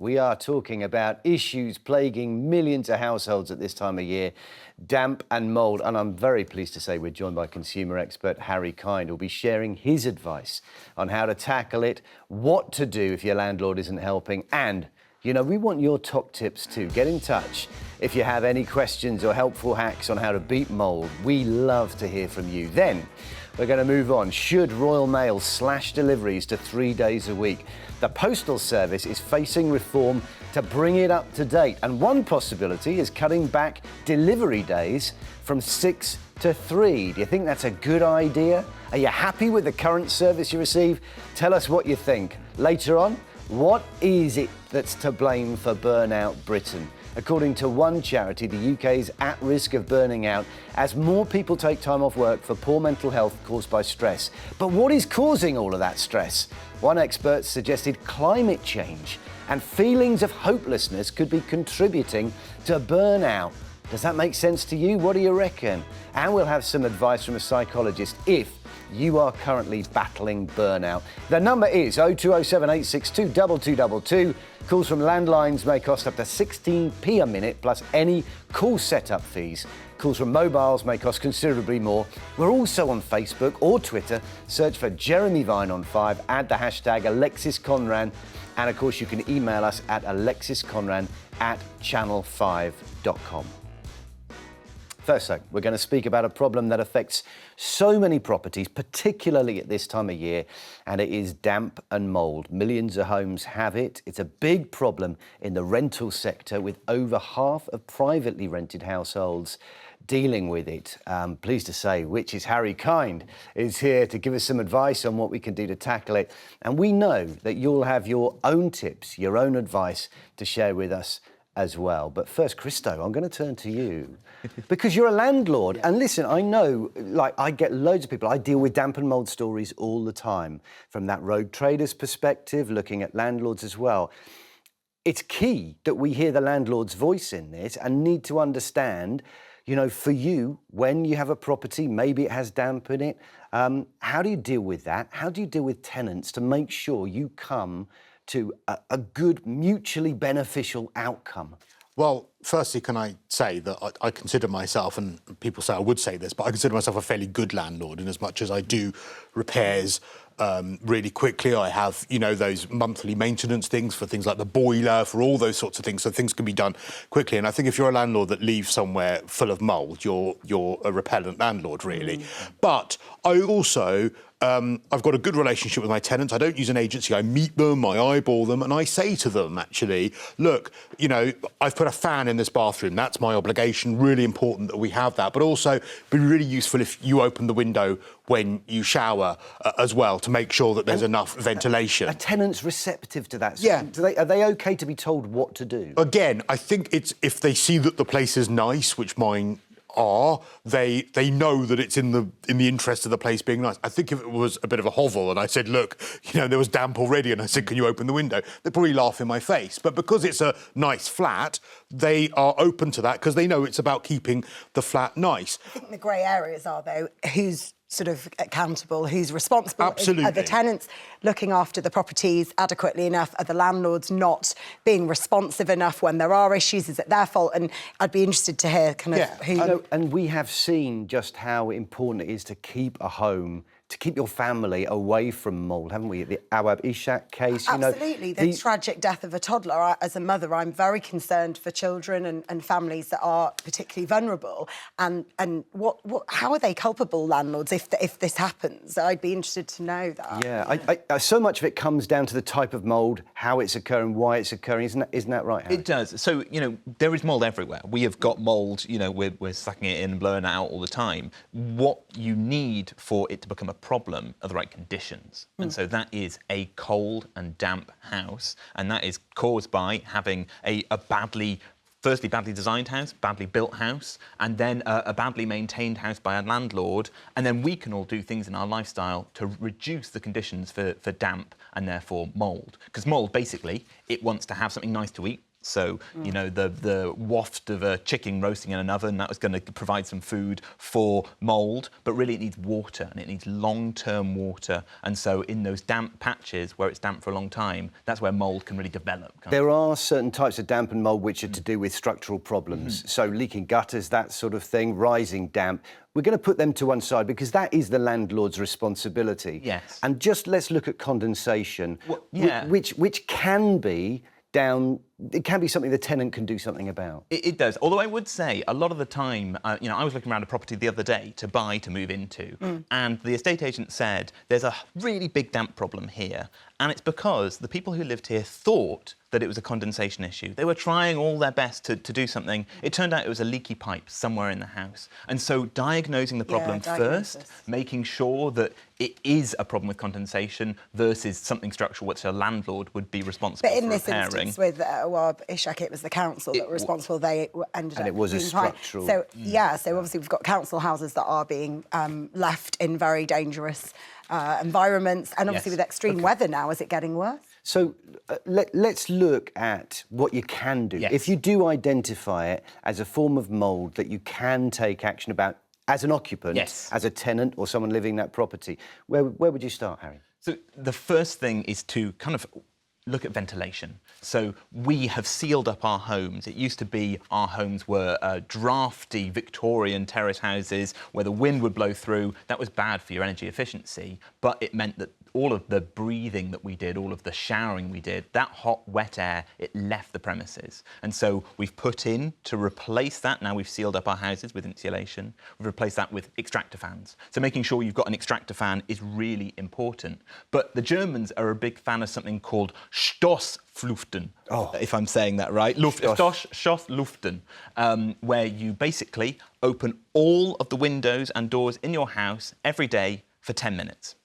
We are talking about issues plaguing millions of households at this time of year, damp and mould. And I'm very pleased to say we're joined by consumer expert Harry Kind, who'll be sharing his advice on how to tackle it, what to do if your landlord isn't helping, and you know, we want your top tips too. Get in touch if you have any questions or helpful hacks on how to beat mould. We love to hear from you. Then we're going to move on. Should Royal Mail slash deliveries to 3 days a week? The Postal Service is facing reform to bring it up to date. And one possibility is cutting back delivery days from 6 to 3. Do you think that's a good idea? Are you happy with the current service you receive? Tell us what you think. Later on, what is it that's to blame for burnout Britain? According to one charity, the UK is at risk of burning out as more people take time off work for poor mental health caused by stress. But what is causing all of that stress? One expert suggested climate change and feelings of hopelessness could be contributing to burnout. Does that make sense to you? What do you reckon? And we'll have some advice from a psychologist if you are currently battling burnout. The number is 0207 862 2222. Calls from landlines may cost up to 16p a minute plus any call setup fees. Calls from mobiles may cost considerably more. We're also on Facebook or Twitter. Search for Jeremy Vine on 5, add the hashtag Alexis Conran, and of course you can email us at alexisconran@channel5.com. First though, we're going to speak about a problem that affects so many properties, particularly at this time of year, and it is damp and mould. Millions of homes have it. It's a big problem in the rental sector, with over half of privately rented households dealing with it. Pleased to say, which is Harry Kind, is here to give us some advice on what we can do to tackle it. And we know that you'll have your own tips, your own advice to share with us as well. But first, Christo, I'm going to turn to you because you're a landlord. And listen, I know, like, I get loads of people. I deal with damp and mould stories all the time from that rogue trader's perspective, looking at landlords as well. It's key that we hear the landlord's voice in this and need to understand, you know, for you, when you have a property, maybe it has damp in it, how do you deal with that? How do you deal with tenants to make sure you come to a good, mutually beneficial outcome? Well, firstly, can I say that I consider myself, and people say I would say this, but I consider myself a fairly good landlord in as much as I do repairs really quickly. I have, you know, those monthly maintenance things for things like the boiler, for all those sorts of things, so things can be done quickly. And I think if you're a landlord that leaves somewhere full of mould, you're a repellent landlord, really. But I also I've got a good relationship with my tenants. I don't use an agency. I meet them, I eyeball them, and I say to them, actually, look, you know, I've put a fan in this bathroom. That's my obligation. Really important that we have that. But also, it'd be really useful if you open the window when you shower as well to make sure that there's enough ventilation. Are tenants receptive to that? Yeah. Are they OK to be told what to do? Again, I think it's if they see that the place is nice, which mine are, they know that it's in the interest of the place being nice. I think if it was a bit of a hovel and I said, look, you know, there was damp already, and I said, can you open the window? They'd probably laugh in my face. But because it's a nice flat, they are open to that because they know it's about keeping the flat nice. I think the grey areas are, though, who's sort of accountable, who's responsible? Absolutely. Are the tenants looking after the properties adequately enough? Are the landlords not being responsive enough when there are issues? Is it their fault? And I'd be interested to hear kind of who... And we have seen just how important it is to keep a home, to keep your family away from mould, haven't we? The Awab Ishak case, Absolutely. You know, the tragic death of a toddler. As a mother, I'm very concerned for children and families that are particularly vulnerable. And how are they culpable, landlords, if this happens? I'd be interested to know that. Yeah, so much of it comes down to the type of mould, how it's occurring, why it's occurring. Isn't that right, Harry? It does. So, you know, there is mould everywhere. We have got mould, you know, we're sucking it in and blowing it out all the time. What you need for it to become a problem are the right conditions. And so that is a cold and damp house, and that is caused by having a firstly badly designed house, badly built house, and then a badly maintained house by a landlord. And then we can all do things in our lifestyle to reduce the conditions for damp and therefore mould. Because mould, basically, it wants to have something nice to eat, So, you know, the waft of a chicken roasting in an oven, that was going to provide some food for mould, but really it needs water, and it needs long-term water. And so in those damp patches where it's damp for a long time, that's where mould can really develop. There are certain types of damp and mould which are to do with structural problems. So leaking gutters, that sort of thing, rising damp. We're going to put them to one side because that is the landlord's responsibility. Yes. And just let's look at condensation, Well, yeah. which can be down. It can be something the tenant can do something about. It does. Although I would say a lot of the time, you know, I was looking around a property the other day to buy, to move into, and the estate agent said there's a really big damp problem here, and it's because the people who lived here thought that it was a condensation issue. They were trying all their best to do something. It turned out it was a leaky pipe somewhere in the house. And so diagnosing the problem first, making sure that it is a problem with condensation versus something structural which a landlord would be responsible for repairing. But in this instance with Ishak, it was the council that were responsible. They ended up... And it was a being fine. structural... So, yeah, so obviously we've got council houses that are being left in very dangerous environments. And obviously with extreme weather now, is it getting worse? So let's look at what you can do. Yes. If you do identify it as a form of mould that you can take action about as an occupant, as a tenant or someone living in that property, where would you start, Harry? So the first thing is to kind of look at ventilation. So we have sealed up our homes. It used to be our homes were drafty Victorian terrace houses where the wind would blow through. That was bad for your energy efficiency, but it meant that all of the breathing that we did, all of the showering we did, that hot, wet air, it left the premises. And so we've put in to replace that. Now we've sealed up our houses with insulation. We've replaced that with extractor fans. So making sure you've got an extractor fan is really important. But the Germans are a big fan of something called Stoßlüften, if I'm saying that right. Stoßlüften, where you basically open all of the windows and doors in your house every day for 10 minutes.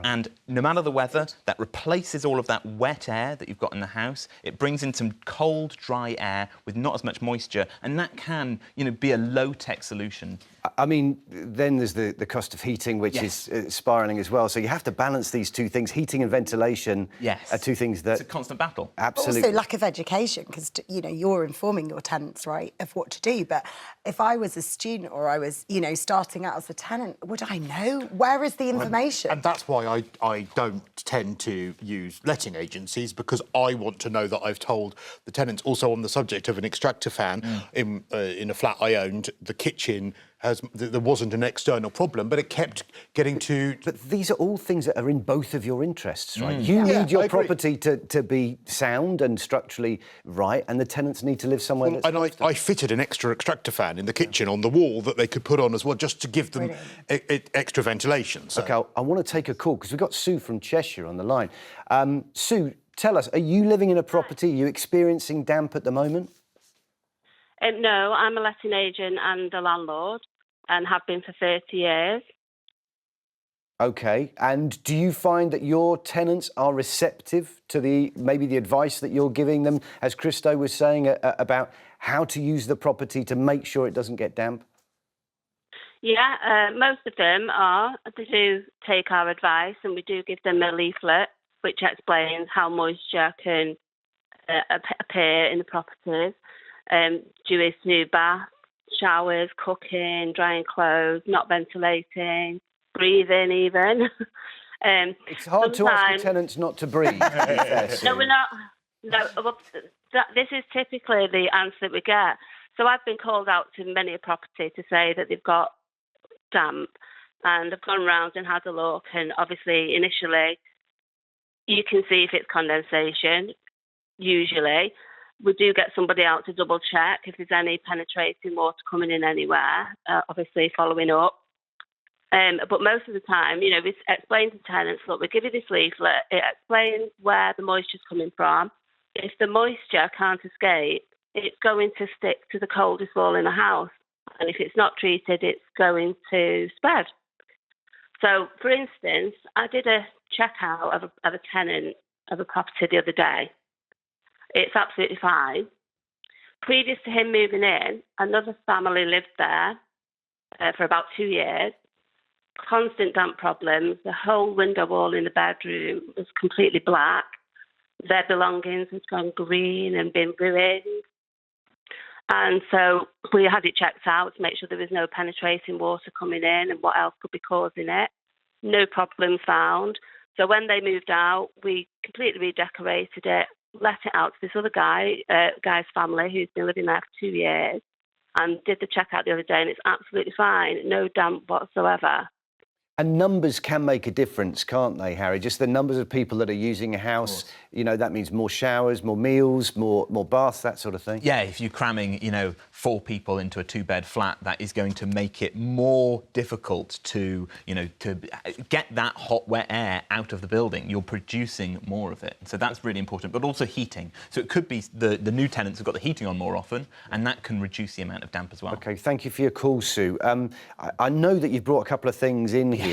And no matter the weather, that replaces all of that wet air that you've got in the house. It brings in some cold, dry air with not as much moisture, and that can, you know, be a low-tech solution. I mean, then there's the cost of heating, which is spiralling as well. So you have to balance these two things. Heating and ventilation are two things that... It's a constant battle. Absolutely. Also lack of education, because, you know, you're informing your tenants, right, of what to do. But if I was a student or I was, you know, starting out as a tenant, would I know? Where is the information? And that's why I don't tend to use letting agencies, because I want to know that I've told the tenants. Also on the subject of an extractor fan, in a flat I owned, the kitchen... there wasn't an external problem, but it kept getting to... But these are all things that are in both of your interests, right? You need your property to be sound and structurally right, and the tenants need to live somewhere that's... And I fitted an extra extractor fan in the kitchen on the wall that they could put on as well, just to give them extra ventilation. So. OK, I want to take a call, because we've got Sue from Cheshire on the line. Sue, tell us, are you living in a property? Are you experiencing damp at the moment? No, I'm a letting agent and a landlord, and have been for 30 years. OK, and do you find that your tenants are receptive to maybe the advice that you're giving them, as Christo was saying, about how to use the property to make sure it doesn't get damp? Yeah, most of them are. They do take our advice, and we do give them a leaflet which explains how moisture can appear in the properties. Due to bath, showers, cooking, drying clothes, not ventilating, breathing even. It's hard to ask your tenants not to breathe. No, we're not. No, well, this is typically the answer that we get. So I've been called out to many a property to say that they've got damp, and I've gone round and had a look, and obviously initially you can see if it's condensation, usually. We do get somebody out to double check if there's any penetrating water coming in anywhere, obviously following up. But most of the time, you know, we explain to tenants, look, we give you this leaflet, it explains where the moisture's coming from. If the moisture can't escape, it's going to stick to the coldest wall in the house. And if it's not treated, it's going to spread. So, for instance, I did a checkout of a tenant of a property the other day. It's absolutely fine. Previous to him moving in, another family lived there for about 2 years. Constant damp problems. The whole window wall in the bedroom was completely black. their belongings had gone green and been ruined. And so we had it checked out to make sure there was no penetrating water coming in and what else could be causing it. No problem found. So when they moved out, we completely redecorated it, let it out to this other guy's family who's been living there for 2 years, and did the checkout the other day, and it's absolutely fine, no damp whatsoever. And numbers can make a difference, can't they, Harry? Just the numbers of people that are using a house, you know, that means more showers, more meals, more baths, that sort of thing. Yeah, if you're cramming, 4 people into a 2-bed flat, that is going to make it more difficult to get that hot, wet air out of the building. You're producing more of it. So that's really important, but also heating. So it could be the new tenants have got the heating on more often, and that can reduce the amount of damp as well. OK, thank you for your call, Sue. I know that you've brought a couple of things in here.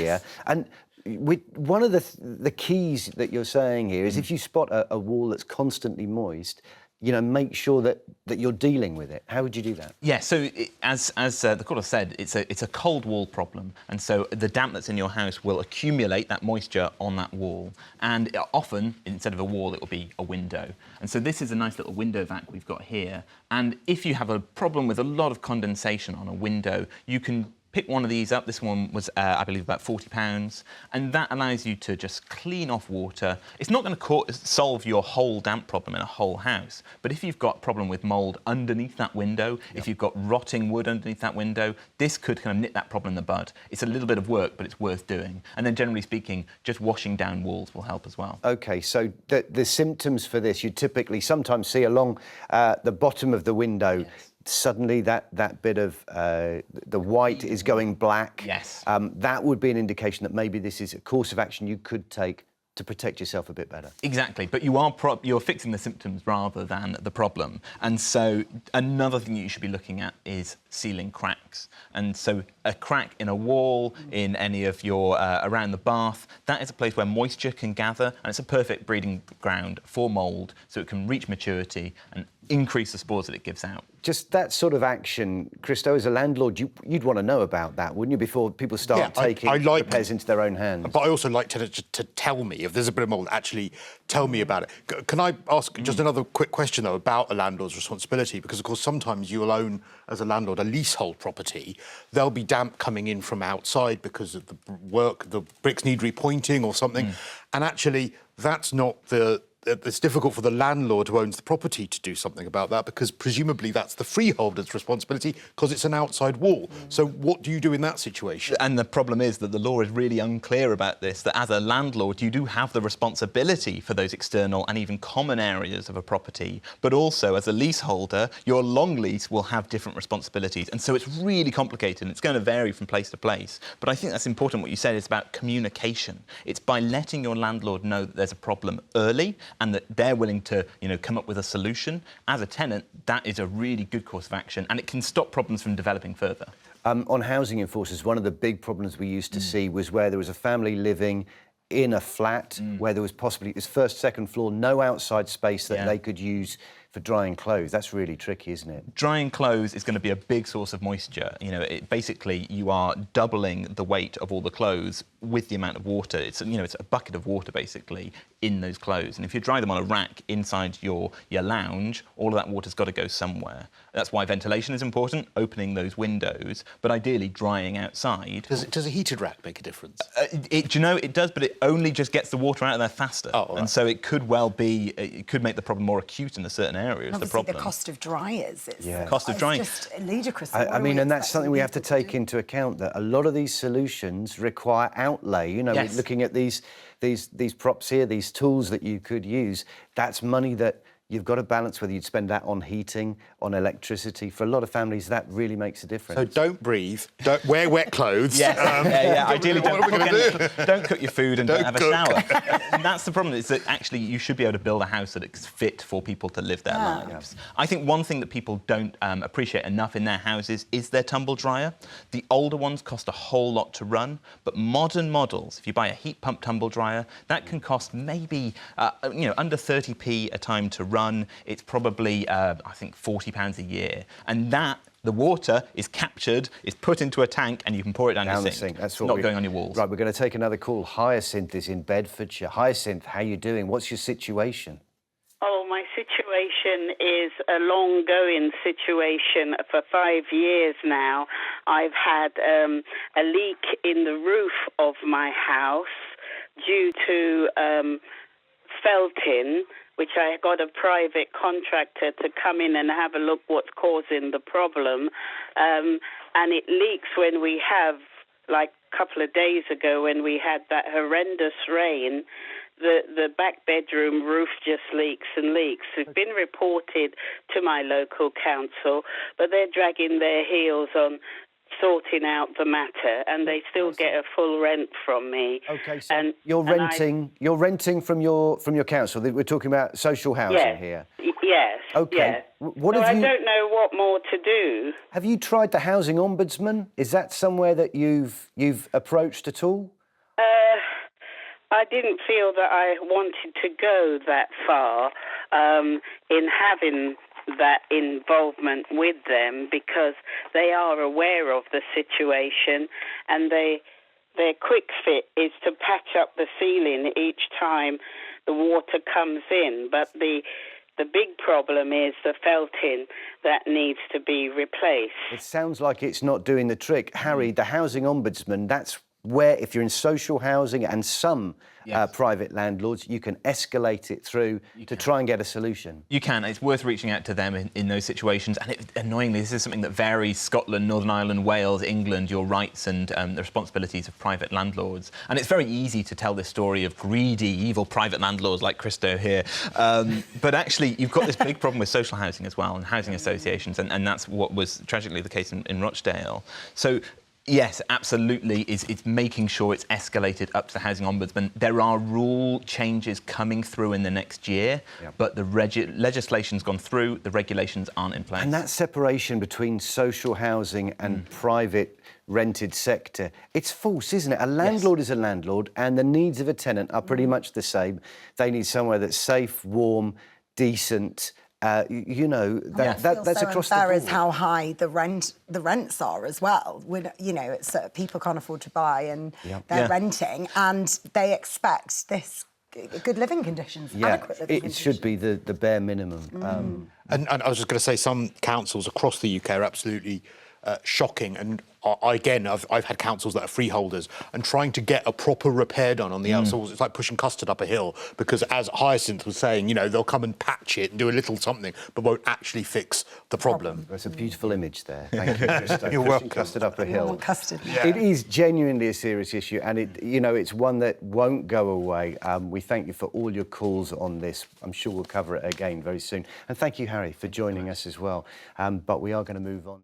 And one of the keys that you're saying here is if you spot a wall that's constantly moist, make sure that you're dealing with it. How would you do that? Yeah, so as the caller said, it's a cold wall problem, and so the damp that's in your house will accumulate that moisture on that wall, and often instead of a wall it will be a window. And so this is a nice little window vac we've got here, and if you have a problem with a lot of condensation on a window, you can pick one of these up. This one was, I believe, about £40, and that allows you to just clean off water. It's not going to solve your whole damp problem in a whole house, but if you've got a problem with mould underneath that window, if you've got rotting wood underneath that window, this could kind of nip that problem in the bud. It's a little bit of work, but it's worth doing. And then generally speaking, just washing down walls will help as well. OK, so the symptoms for this, you typically sometimes see along the bottom of the window. Yes. Suddenly that bit of the white is going black. Yes. That would be an indication that maybe this is a course of action you could take to protect yourself a bit better. Exactly, but you're fixing the symptoms rather than the problem. And so another thing you should be looking at is sealing cracks. And so a crack in a wall, in any of your around the bath, that is a place where moisture can gather, and it's a perfect breeding ground for mould, so it can reach maturity and increase the spores that it gives out. Just that sort of action, Christo, as a landlord, you'd want to know about that, wouldn't you, before people start taking repairs into their own hands? But I also like to tell me, if there's a bit of mould, actually tell me about it. Can I ask just another quick question, though, about a landlord's responsibility? Because, of course, sometimes you'll own, as a landlord, a leasehold property. There'll be damp coming in from outside because of the work, the bricks need repointing or something. And actually, that's not it's difficult for the landlord who owns the property to do something about that, because presumably that's the freeholder's responsibility because it's an outside wall. So what do you do in that situation? And the problem is that the law is really unclear about this, that as a landlord you do have the responsibility for those external and even common areas of a property, but also as a leaseholder your long lease will have different responsibilities, and so it's really complicated and it's going to vary from place to place. But I think that's important what you said is about communication. It's by letting your landlord know that there's a problem early and that they're willing to, come up with a solution. As a tenant, that is a really good course of action, and it can stop problems from developing further. On housing enforcers, one of the big problems we used to see was where there was a family living in a flat where there was possibly this first, second floor, no outside space that they could use for drying clothes. That's really tricky, isn't it? Drying clothes is going to be a big source of moisture. Basically you are doubling the weight of all the clothes with the amount of water. It's a bucket of water basically in those clothes. And if you dry them on a rack inside your lounge, all of that water's got to go somewhere. That's why ventilation is important, opening those windows, but ideally drying outside. Does a heated rack make a difference? It does, but it only just gets the water out of there faster. Oh, right. And so it could make the problem more acute in a certain area. Obviously, the cost of dryers. Cost of drying. It's just ludicrous. I mean, and that's something we have to take into account, that a lot of these solutions require outlay. Looking at these props here, these tools that you could use, that's money that you've got to balance whether you'd spend that on heating, on electricity. For a lot of families, that really makes a difference. So don't breathe, don't wear wet clothes. Ideally don't cook your food and don't have a shower. And that's the problem, is that actually you should be able to build a house that is fit for people to live their lives. I think one thing that people don't appreciate enough in their houses is their tumble dryer. The older ones cost a whole lot to run, but modern models, if you buy a heat pump tumble dryer, that can cost maybe under 30p a time to run. It's probably, I think, £40 a year. And the water is captured, is put into a tank, and you can pour it down your sink. That's not going on your walls. Right, we're going to take another call. Hyacinth is in Bedfordshire. Hyacinth, how are you doing? What's your situation? Oh, my situation is a long-going situation. For 5 years now, I've had a leak in the roof of my house due to felting, which I got a private contractor to come in and have a look what's causing the problem. And it leaks when we have, like a couple of days ago, when we had that horrendous rain. The back bedroom roof just leaks and leaks. It's been reported to my local council, but they're dragging their heels on sorting out the matter, and they still get a full rent from me. Okay, so you're renting from your council. We're talking about social housing here. Yes. Okay. Yes. What so have you? I don't know what more to do. Have you tried the Housing Ombudsman? Is that somewhere that you've approached at all? I didn't feel that I wanted to go that far in having that involvement with them, because they are aware of the situation, and their quick fit is to patch up the ceiling each time the water comes in. But the big problem is the felting that needs to be replaced. It sounds like it's not doing the trick. Harry, the Housing Ombudsman, that's where, if you're in social housing and some private landlords, you can escalate it through to try and get a solution. You can. It's worth reaching out to them in those situations. And annoyingly, this is something that varies Scotland, Northern Ireland, Wales, England, your rights and the responsibilities of private landlords. And it's very easy to tell this story of greedy, evil private landlords like Christo here. But actually, you've got this big problem with social housing as well and housing associations. And that's what was tragically the case in Rochdale. So yes, absolutely. It's making sure it's escalated up to the Housing Ombudsman. There are rule changes coming through in the next year, but the legislation's gone through, the regulations aren't in place. And that separation between social housing and private rented sector, it's false, isn't it? A landlord is a landlord, and the needs of a tenant are pretty much the same. They need somewhere that's safe, warm, decent. You know, that's across the board. Is how high the rents are as well. You know, it's people can't afford to buy and they're renting, and they expect this good living conditions, adequate living conditions. It should be the bare minimum. And I was just going to say, some councils across the UK are absolutely shocking. And again, I've had councils that are freeholders, and trying to get a proper repair done on the outside, it's like pushing custard up a hill, because as Hyacinth was saying, you know, they'll come and patch it and do a little something, but won't actually fix the problem. That's a beautiful image there. Thank you, Christo. You're welcome. Custard up a hill. Custard. Yeah. It is genuinely a serious issue, and it's one that won't go away. We thank you for all your calls on this. I'm sure we'll cover it again very soon. And thank you, Harry, for joining us as well. But we are going to move on.